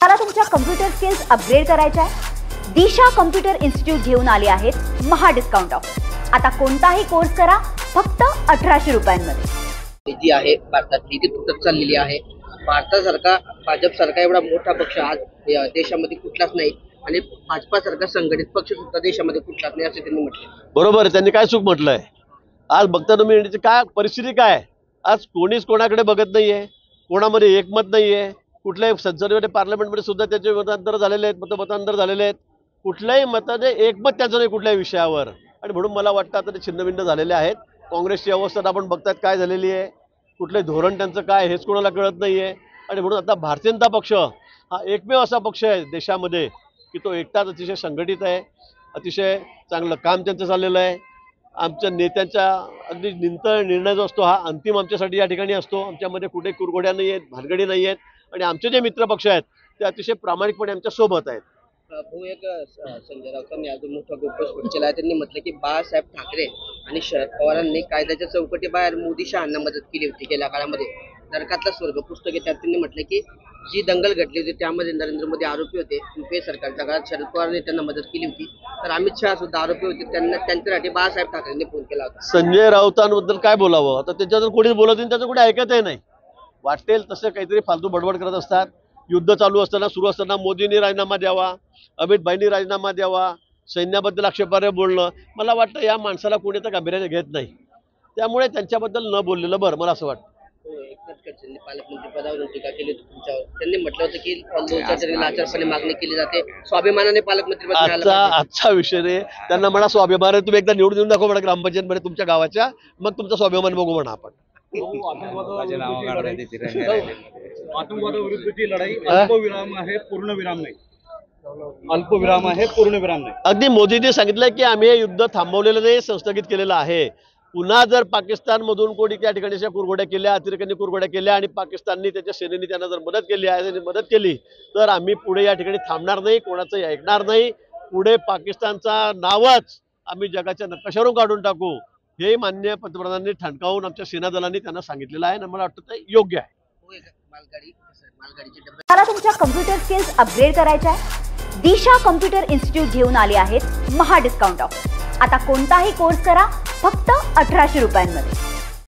मला तुमच्या computer skills upgrade करायच्या आहे? दिशा कम्प्युटर इन्स्टिट्यूट घेऊन आले आहेत महा डिस्काउंट ऑफर। आता कोणताही कोर्स करा फक्त 1800 रुपयांमध्ये। जी आहे भारतातली ती तुटत चाललेली आहे। भारतासारखा भाजपसारखा एवढा मोठा पक्ष आज देशामध्ये कुठलाच नाही आणि भाजपासारखा संघटित पक्ष सुद्धा देशामध्ये कुठलाच नाही असे त्यांनी म्हटले। बरोबर, त्यांनी काय चूक म्हटलंय? आज बघता तुम्ही काय परिस्थिती काय, आज कोणीच कोणाकडे बघत नाहीये, कोणामध्ये एकमत नाहीये। कुठल्याही संसदेमध्ये पार्लमेंटमध्ये सुद्धा त्याचे मतांतर झालेले आहेत, मतांतर झालेले आहेत। कुठल्याही मताने एकमत त्याचं नाही कुठल्याही विषयावर, आणि म्हणून मला वाटतं आता ते छिन्नभिन्न झालेले आहेत। काँग्रेसची अवस्था आपण बघतायत काय झालेली आहे, कुठले धोरण त्यांचं काय हेच कोणाला कळत नाहीये। आणि म्हणून आता भारतीय जनता पक्ष हा एकमेव असा पक्ष आहे देशामध्ये की तो एकटाच अतिशय संघटित आहे, अतिशय चांगलं काम त्यांचं चाललेलं आहे। आमच्या नेत्यांचा अगदी निर्णय जो असतो हा अंतिम आमच्यासाठी या ठिकाणी असतो। आमच्यामध्ये कुठे कुरघोड्या नाही आहेत, भानगडी नाही आहेत, आणि आमचे जे मित्र पक्ष आहेत ते अतिशय प्रामाणिकपणे आमच्या सोबत आहेत। भाऊ, एक संजय राऊतांनी आज मोठा घोषणा केला आहे। त्यांनी म्हटलं की बाळासाहेब ठाकरे आणि शरद पवारांनी कायद्याच्या चौकटीबाहेर मोदी शहांना मदत केली होती गेल्या काळामध्ये। नरकातला स्वर्ग पुस्तक त्यात त्यांनी म्हटलं की जी दंगल घडली होती त्यामध्ये नरेंद्र मोदी आरोपी होते, युपीए सरकारच्या काळात शरद पवारांनी त्यांना मदत केली होती, तर अमित शहा सुद्धा आरोपी होते, त्यांना त्यांच्यासाठी बाळासाहेब ठाकरेंनी फोन केला होता। संजय राऊतांबद्दल काय बोलावं आता, त्याच्यातून कोणीच बोलत नाही, त्याचं कोणी ऐकतही नाही। वाटेल तसं काहीतरी फालतू बडबड करत असतात। युद्ध चालू असताना सुरू असताना मोदींनी राजीनामा द्यावा, अमित भाईंनी राजीनामा द्यावा, सैन्याबद्दल आक्षेपार्ह बोलणं, मला वाटतं या माणसाला कोणी तर गांभीर्याने घेत नाही, त्यामुळे त्यांच्याबद्दल न बोललेलं बरं मला असं वाटतं। एकनाथ खडसेंनी पालकमंत्री पदावरून टीका केली होती तुमच्यावर। त्यांनी म्हटलं होतं की लाचारपणे मागणी केली जाते, स्वाभिमानाने पालकमंत्री पद मिळालं पाहिजे। आजचा विषय रे, त्यांना म्हणा स्वाभिमान आहे, तुम्ही एकदा निवडून देऊन दाखवा म्हणा ग्रामपंचायतमध्ये तुमच्या गावाच्या, मग तुमचा स्वाभिमान बघू म्हणा आपण। आतंकवादाविरुद्धची लढाई अल्पविराम आहे, पूर्णविराम नाही। अल्पविराम आहे, पूर्णविराम नाही। अगदी मोदींनी सांगितलंय की आम्ही हे युद्ध थांबवलेलं नाही, संस्थगित केलेलं आहे। पुन्हा जर पाकिस्तानमधून कोणी त्या ठिकाणी कुरघोड्या केल्या, अतिरेक्यांनी कुरघोड्या केल्या आणि पाकिस्ताननी त्याच्या सेनेने त्यांना जर मदत केली तर आम्ही पुढे या ठिकाणी थांबणार नाही, कोणाचंही ऐकणार नाही। पुढे पाकिस्तानचा नावच आम्ही जगाच्या नकाशावरून काढून टाकू, हे माननीय पंतप्रधानांनी ठणकावून आमच्या सेना दलांनी त्यांना सांगितलेलं आहे, आणि मला वाटतं ते योग्य आहे। मला तुमच्या कम्प्युटर स्किल्स अपग्रेड करायच्या आहे? दिशा कम्प्युटर इन्स्टिट्यूट घेऊन आले आहेत महा डिस्काउंट ऑफर। आता कोणताही कोर्स करा फक्त 1800 रुपयांमध्ये।